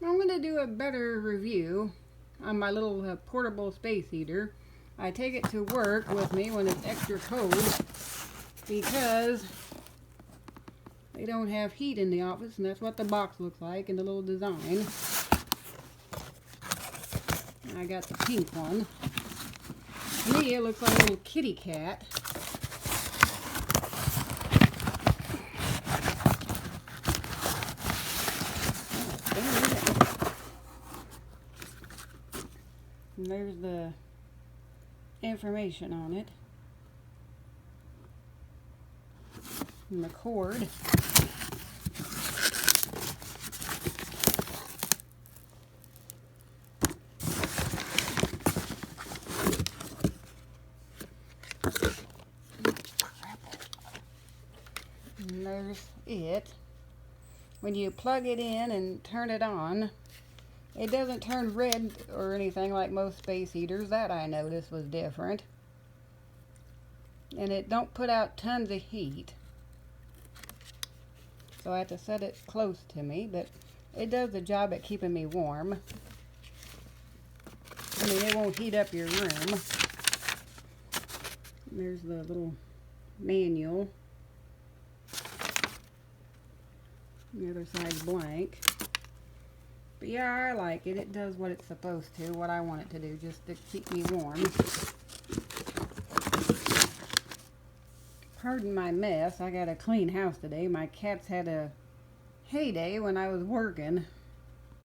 I'm going to do a better review on my little portable space heater. I take it to work with me when it's extra cold because they don't have heat in the office, and that's what the box looks like in the little design. I got the pink one. To me, it looks like a little kitty cat. And there's the information on it. And the cord. And there's it. When you plug it in and turn it on, it doesn't turn red or anything like most space heaters. That I noticed was different. And it don't put out tons of heat. So I have to set it close to me, but it does the job at keeping me warm. I mean, it won't heat up your room. There's the little manual. The other side's blank. But yeah, I like it. It does what it's supposed to, what I want it to do, just to keep me warm. Pardon my mess. I got a clean house today. My cats had a heyday when I was working.